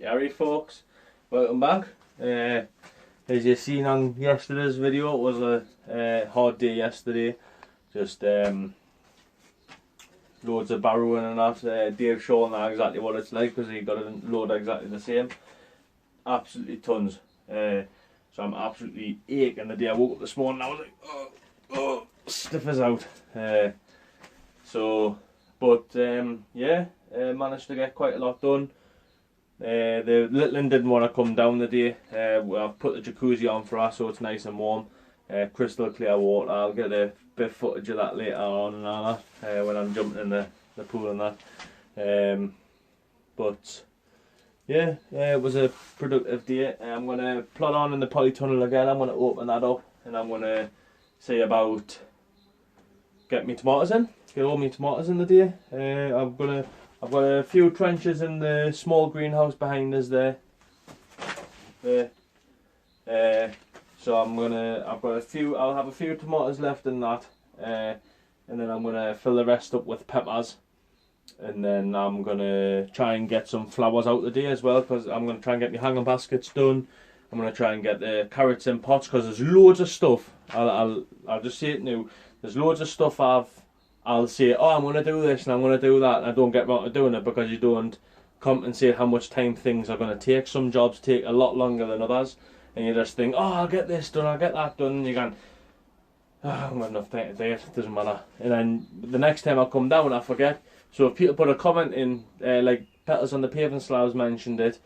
Howdy folks, welcome back. As you seen on yesterday's video, it was a hard day yesterday. Just loads of barrowing and that. Dave showing that exactly what it's like because he got a load exactly the same. Absolutely tons. So I'm absolutely aching. The day I woke up this morning, I was like, oh, stiff as out. Managed to get quite a lot done. The little one didn't want to come down the day. I've put the jacuzzi on for us so it's nice and warm. Crystal clear water. I'll get a bit of footage of that later on and all that when I'm jumping in the pool and that. It was a productive day. I'm going to plod on in the polytunnel again. I'm going to open that up and I'm going to see about get me tomatoes in. Get all my tomatoes in the day. I've got a few trenches in the small greenhouse behind us there. So I'll have a few tomatoes left in that, and then I'm gonna fill the rest up with peppers, and then I'm gonna try and get some flowers out today as well because I'm gonna try and get my hanging baskets done. I'm gonna try and get the carrots in pots because there's loads of stuff. I'll just say it now. There's loads of stuff I'll say, oh, I'm going to do this and I'm going to do that, and I don't get around to doing it because you don't compensate how much time things are going to take. Some jobs take a lot longer than others, and you just think, oh, I'll get this done, I'll get that done, and you're going, oh, I haven't got enough time to do it, it doesn't matter. And then the next time I come down, I forget. So if people put a comment in, like Petals on the Paving Slabs mentioned it,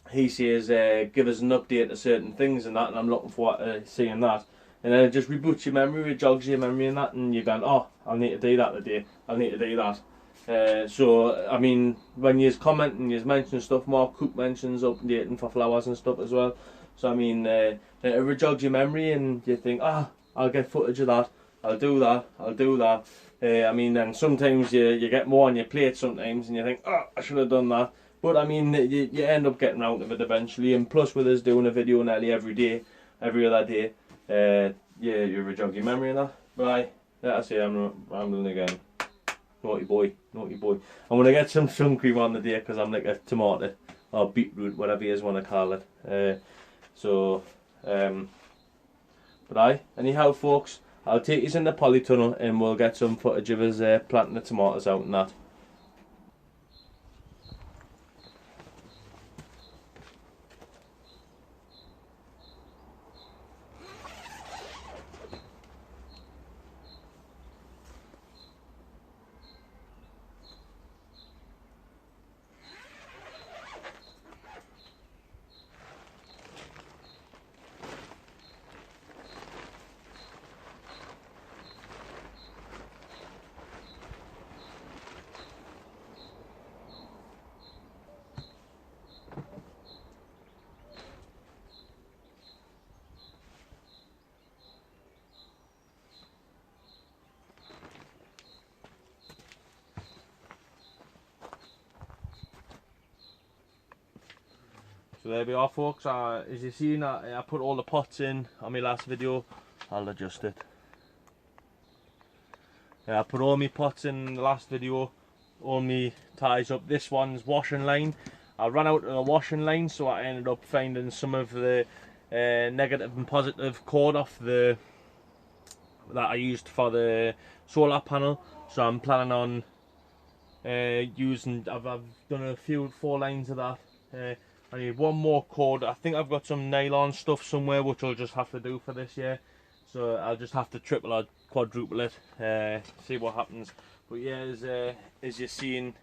he says, give us an update to certain things and that, and I'm looking forward to seeing that. And then it just reboots your memory, it jogs your memory and that, and you're going, oh, I'll need to do that today, I'll need to do that. So, I mean, when you comment and you mention stuff, Mark Cook mentions updating for flowers and stuff as well. So, I mean, it rejogs your memory and you think, I'll get footage of that, I'll do that. I mean, then sometimes you get more on your plate sometimes and you think, oh, I should have done that. But, I mean, you end up getting out of it eventually, and plus with us doing a video nearly every day, every other day, you rejog your memory and that. Right, that's it, I'm rambling again. Naughty boy. I'm going to get some sun cream on the day because I'm like a tomato or beetroot, whatever you guys want to call it. Anyhow folks, I'll take you in the polytunnel and we'll get some footage of us planting the tomatoes out and that. So there we are folks, as you seen I put all the pots in on my last video. I'll adjust it. I put all my pots in the last video, all my ties up. This one's washing line. I ran out of the washing line, so I ended up finding some of the negative and positive cord off that I used for the solar panel. So I'm planning on using, I've done 4 lines of that. I need one more cord. I think I've got some nylon stuff somewhere which I'll just have to do for this year. So I'll just have to triple or quadruple it, see what happens. But yeah, as you're seeing,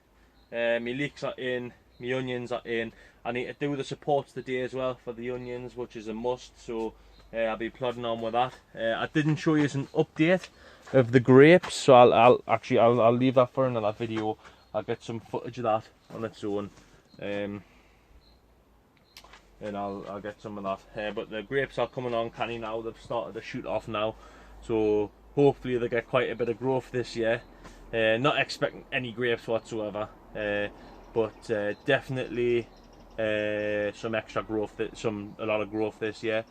my leeks are in, my onions are in. I need to do the supports today as well for the onions, which is a must. So I'll be plodding on with that. I didn't show you an update of the grapes, so I'll leave that for another video. I'll get some footage of that on its own, and I'll get some of that. But the grapes are coming on canny now. They've started to shoot off now, so hopefully they get quite a bit of growth this year. Not expecting any grapes whatsoever, but definitely some extra growth, a lot of growth this year.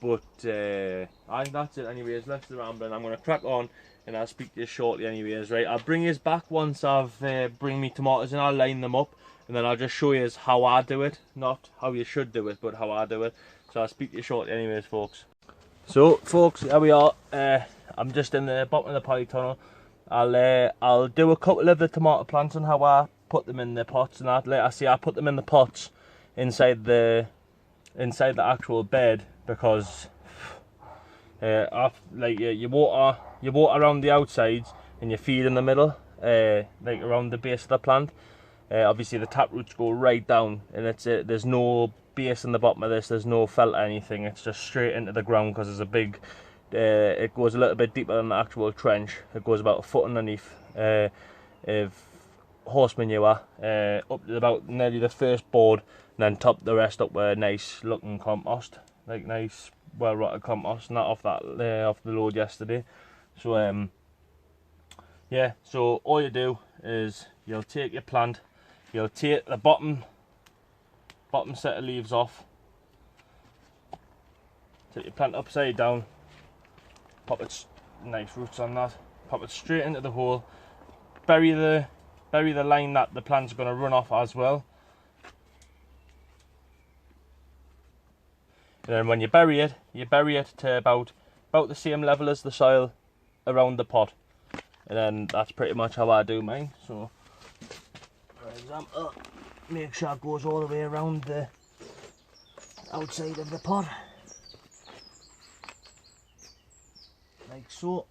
But that's it anyways. Left the rambling. I'm going to crack on and I'll speak to you shortly anyways, right? I'll bring you back once I've bring me tomatoes and I'll line them up, and then I'll just show you how I do it, not how you should do it, but how I do it. So I'll speak to you shortly anyways, folks. So folks, here we are. I'm just in the bottom of the polytunnel. I'll do a couple of the tomato plants and how I put them in the pots and that. Like I say, I put them in the pots inside the actual bed, because you water around the outsides and you feed in the middle, like around the base of the plant. Obviously the tap roots go right down, and there's no base in the bottom of this, there's no filter anything, it's just straight into the ground, because there's a big it goes a little bit deeper than the actual trench. It goes about a foot underneath of horse manure, up to about nearly the first board, and then top the rest up with nice looking compost, like nice well rotted compost, not off that off the load yesterday. So yeah, so all you do is you'll take your plant, you'll take the bottom set of leaves off, take your plant upside down, pop its nice roots on that, pop it straight into the hole, bury the line that the plant's going to run off as well. And then when you bury it to about the same level as the soil around the pot. And then that's pretty much how I do mine. So for example, make sure it goes all the way around the outside of the pot, like so.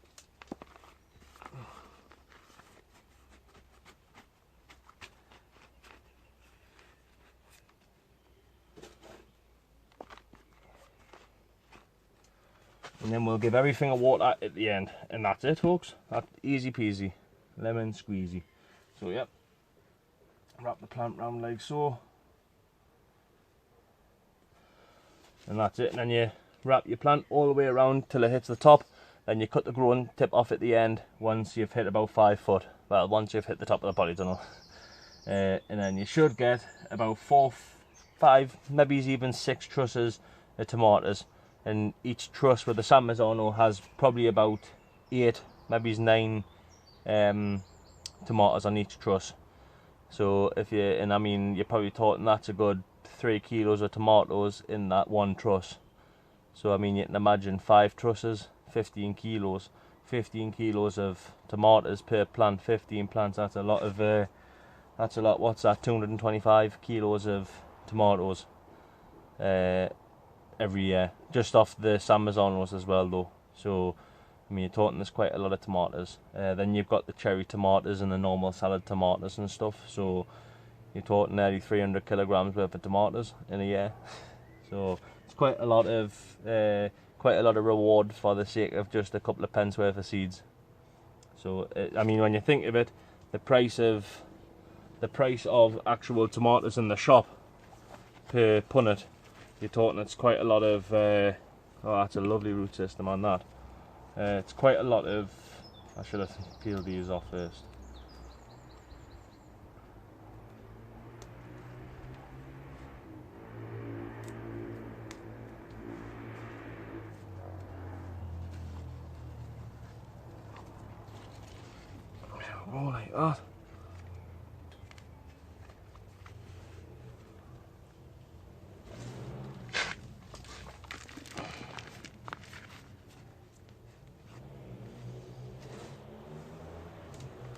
And then we'll give everything a water at the end, and that's it, folks. That's easy peasy, lemon squeezy. So yep, wrap the plant round like so, and that's it. And then you wrap your plant all the way around till it hits the top. Then you cut the growing tip off at the end once you've hit about 5 foot. Well, once you've hit the top of the polytunnel, and then you should get about 4, 5, maybe even 6 trusses of tomatoes. And each truss with the San Marzano has probably about 8, maybe 9 tomatoes on each truss. So I mean, you're probably talking that's a good 3 kilos of tomatoes in that one truss. So I mean, you can imagine 5 trusses, 15 kilos. 15 kilos of tomatoes per plant, 15 plants, that's a lot of, what's that, 225 kilos of tomatoes every year, just off the San Marzanos as well though. So I mean, you're talking there's quite a lot of tomatoes. Then you've got the cherry tomatoes and the normal salad tomatoes and stuff, so you're talking nearly 300 kilograms worth of tomatoes in a year. So it's quite a lot of reward for the sake of just a couple of pence worth of seeds. So I mean, when you think of it, the price of actual tomatoes in the shop per punnet, you're talking it's quite a lot of oh, that's a lovely root system on that. It's quite a lot of, I should have peeled these off first. Go like that.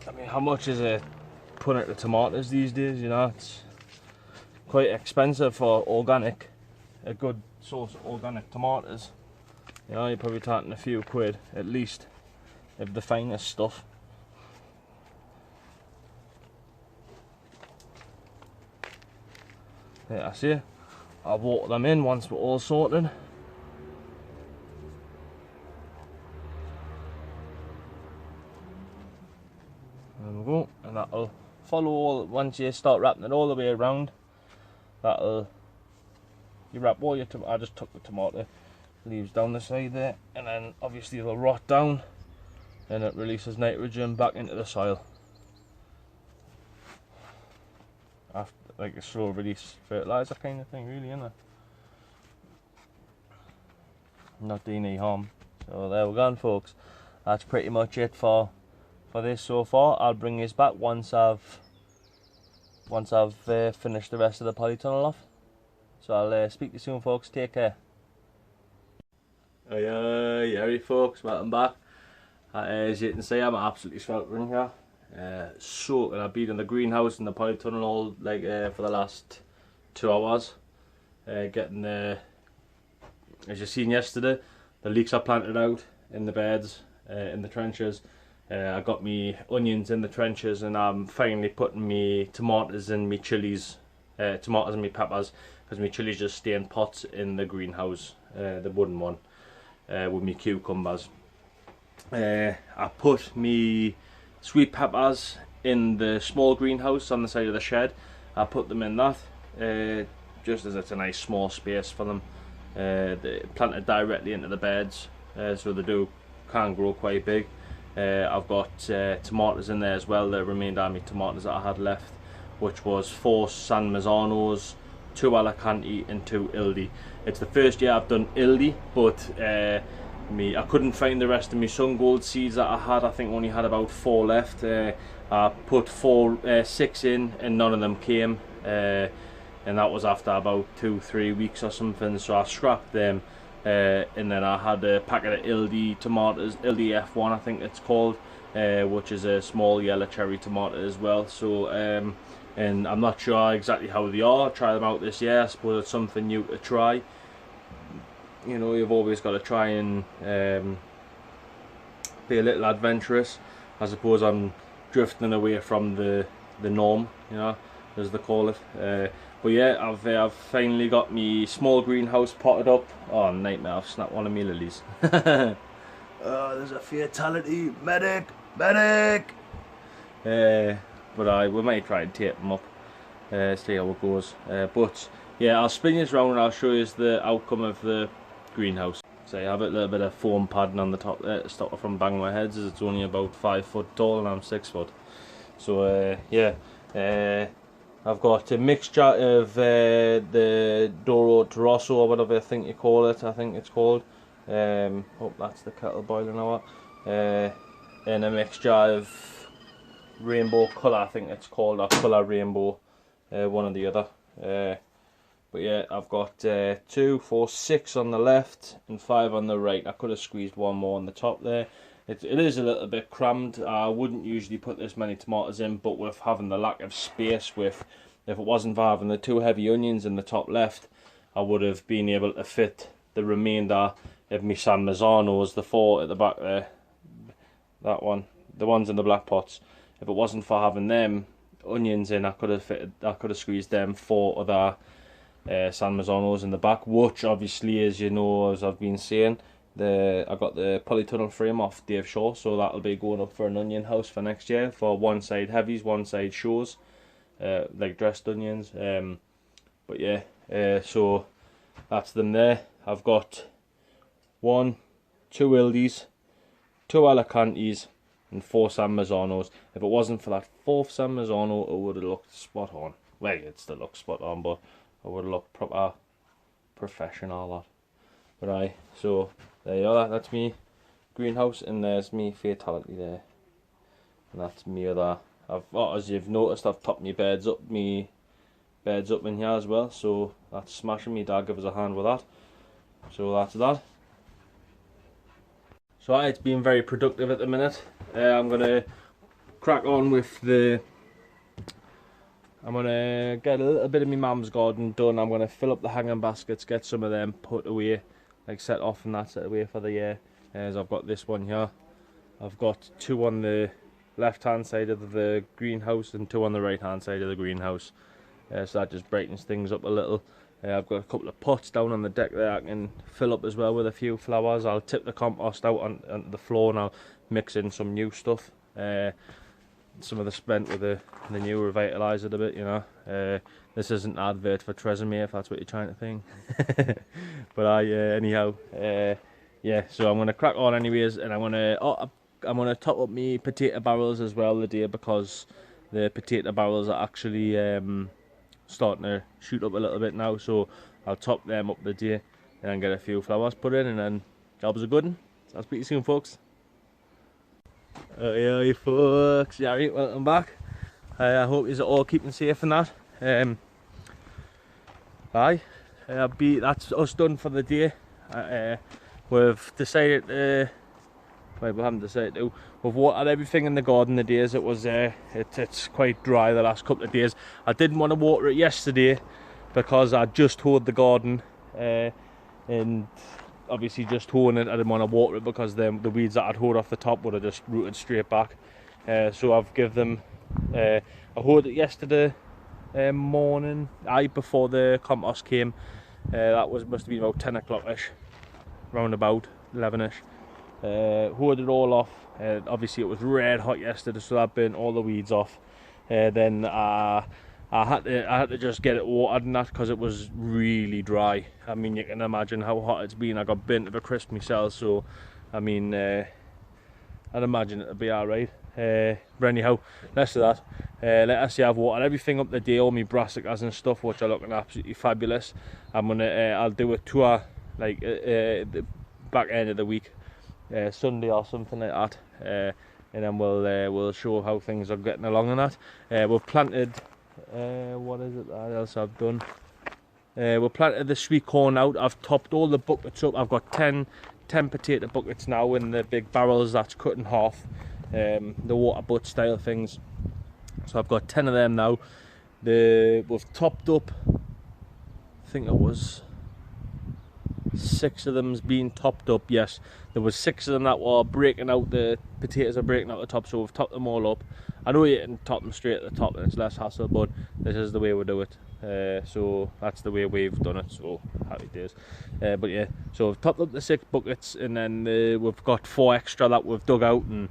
I mean, how much is a punnet of tomatoes these days? You know, it's quite expensive for organic, a good source of organic tomatoes. You know, you're probably talking a few quid at least of the finest stuff. Yeah, I see. I'll water them in once we're all sorted. that'll follow once you start wrapping it all the way around. You wrap all your I just took the tomato leaves down the side there, and then obviously it'll rot down and it releases nitrogen back into the soil. After, like a slow release fertilizer kind of thing, really, isn't it? Not doing any harm. So there we're going, folks. That's pretty much it for this so far. I'll bring this back once I've finished the rest of the polytunnel off. So I'll speak to you soon, folks. Take care. Hey, folks, welcome back. As you can see, I'm absolutely sweltering here. Soaking. I've been in the greenhouse and the polytunnel all for the last 2 hours. Getting the, as you seen yesterday, the leeks are planted out in the beds, in the trenches. I got me onions in the trenches, and I'm finally putting me tomatoes and me chilies, tomatoes and me peppers, because me chilies just stay in pots in the greenhouse, the wooden one, with me cucumbers. I put me sweet peppers in the small greenhouse on the side of the shed. I put them in that, just as it's a nice small space for them. They're planted directly into the beds, so they can grow quite big. I've got tomatoes in there as well, the remainder of my tomatoes that I had left, which was 4 San Mazzanos, 2 Alicante and 2 Ildi. It's the first year I've done Ildi, but I couldn't find the rest of my sun gold seeds that I had. I think I only had about 4 left. I put 6 in and none of them came, and that was after about 2-3 weeks or something, so I scrapped them. And then I had a packet of Ildi tomatoes, Ildi F1 I think it's called, which is a small yellow cherry tomato as well. So and I'm not sure exactly how they are. I'll try them out this year. I suppose it's something new to try. You know, you've always got to try and be a little adventurous. I suppose I'm drifting away from the norm, you know, as they call it. But yeah, I've finally got me small greenhouse potted up. Oh, nightmare, I've snapped one of me lilies. Oh, there's a fatality. Medic! Medic! But we might try and tape them up, see how it goes. But yeah, I'll spin this round and I'll show you the outcome of the greenhouse. So I have a little bit of foam padding on the top there to stop it from banging my heads, as it's only about 5 foot tall and I'm 6 foot. So yeah, I've got a mixture of the Doro Tarosso or whatever I think you call it. I think it's called. Hope that's the kettle boiling now. And a mixture of rainbow colour, I think it's called, or colour rainbow, one or the other. But yeah, I've got 2, 4, 6 on the left and 5 on the right. I could have squeezed one more on the top there. It is a little bit crammed. I wouldn't usually put this many tomatoes in, but with having the lack of space, if it wasn't for having the 2 heavy onions in the top left, I would have been able to fit the remainder of my San Mazzanos, the 4 at the back there, that one, the ones in the black pots. If it wasn't for having them onions in, I could have squeezed them 4 other San Mazzanos in the back, which obviously, as you know, as I've been saying, I got the polytunnel frame off Dave Shaw, so that'll be going up for an onion house for next year, for one side heavies, one side shows, like dressed onions. But yeah, so that's them there. I've got 1, 2 Ildis, 2 Alicantes and 4 San Mazzanos. If it wasn't for that 4th San Mazzano, it would have looked spot on. Well, it still looks spot on, but it would have looked proper professional, that. But aye, so there you are, that's me greenhouse, and there's me fatality there. And that's me other. As you've noticed, I've topped my beds up in here as well, so that's smashing. Me dad give us a hand with that. So that's that. So aye, it's been very productive at the minute. I'm gonna crack on with I'm gonna get a little bit of my mum's garden done. I'm gonna fill up the hanging baskets, get some of them put away, like set off and that, set away for the year. As I've got this one here. I've got 2 on the left hand side of the greenhouse and 2 on the right hand side of the greenhouse. So that just brightens things up a little. I've got a couple of pots down on the deck there I can fill up as well with a few flowers. I'll tip the compost out onto the floor and I'll mix in some new stuff. some of the spent with the new revitaliser a bit, you know. This isn't an advert for Tresemme if that's what you're trying to think. But anyhow, yeah. So I'm gonna crack on anyways, and I'm gonna top up my potato barrels as well today, because the potato barrels are actually starting to shoot up a little bit now. So I'll top them up today and then get a few flowers put in, and then job's a good one. So I'll speak to you soon, folks. Hey folks, Gary, welcome back. I hope you're all keeping safe and that. That's us done for the day. We've decided to, well, we haven't decided to, we've watered everything in the garden the days it was it's quite dry the last couple of days. I didn't want to water it yesterday because I just hoed the garden, and obviously just hoeing it, I didn't want to water it because the weeds that I'd hoed off the top would have just rooted straight back. So I've given them, I hoed it yesterday morning, before the compost came. That must have been about 10 o'clock-ish, round about 11-ish. Hoed it all off. Obviously it was red hot yesterday, so that burnt all the weeds off. Then I had to just get it watered and that, because it was really dry. I mean, you can imagine how hot it's been. I got burnt to a crisp myself, so I mean, I'd imagine it'll be alright. But anyhow, less of that. Let us say I've watered everything up the day, all my brassicas and stuff, which are looking absolutely fabulous. I'll do a tour like the back end of the week, Sunday or something like that, and then we'll show how things are getting along and that. We've planted, what is it that else I've done? We planted the sweet corn out. I've topped all the buckets up. I've got 10 potato buckets now in the big barrels that's cut in half, the water butt style things. So I've got 10 of them now. We've topped up, I think it was 6 of them's been topped up. Yes, there was 6 of them that were breaking out. The potatoes are breaking out the top, so we've topped them all up. I know you can top them straight at the top and it's less hassle, but this is the way we do it. So that's the way we've done it, so happy days. But yeah, so we've topped up the 6 buckets, and then we've got 4 extra that we've dug out and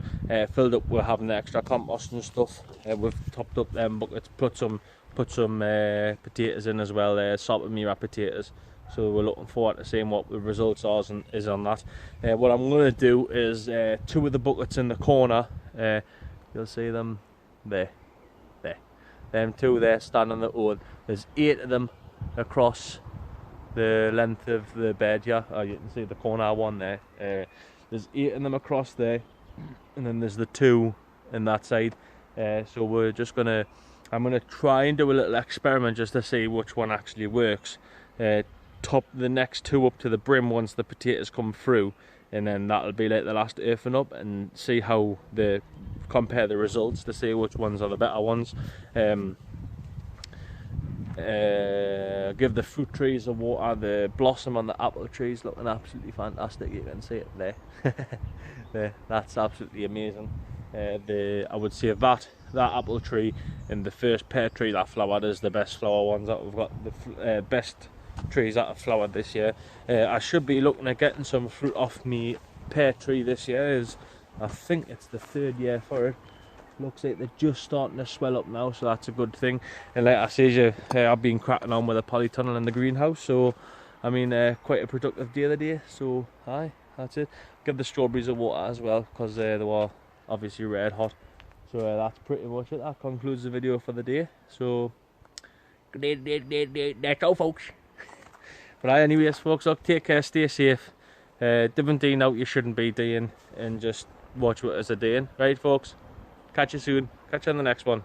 filled up. We're having the extra compost and stuff. We've topped up them buckets, put some potatoes in as well, salt and mira potatoes. So we're looking forward to seeing what the results are is on that. What I'm going to do is 2 of the buckets in the corner, you'll see them there. Them 2 there stand on the own. There's 8 of them across the length of the bed here. Oh, you can see the corner one there. There's 8 of them across there, and then there's the 2 in that side. So we're just I'm gonna try and do a little experiment just to see which one actually works. Top the next 2 up to the brim once the potatoes come through, and then that'll be like the last earthing up, and see how compare the results to see which ones are the better ones. Give the fruit trees a water. The blossom on the apple trees looking absolutely fantastic. You can see it there. There, that's absolutely amazing. I would say that apple tree and the first pear tree that flowered is the best flower ones that we've got. The best trees that have flowered this year. I should be looking at getting some fruit off me pear tree this year. I think it's the 3rd year for it. Looks like they're just starting to swell up now, so that's a good thing. And like I say, I've been cracking on with a polytunnel in the greenhouse, so I mean, quite a productive day the day. So that's it. Give the strawberries a water as well, because they were obviously red hot. So that's pretty much it. That concludes the video for the day. So that's all, folks. But anyways, folks, look, take care, stay safe. Different day out you shouldn't be doing, and just watch what is a doing. Right, folks? Catch you soon. Catch you on the next one.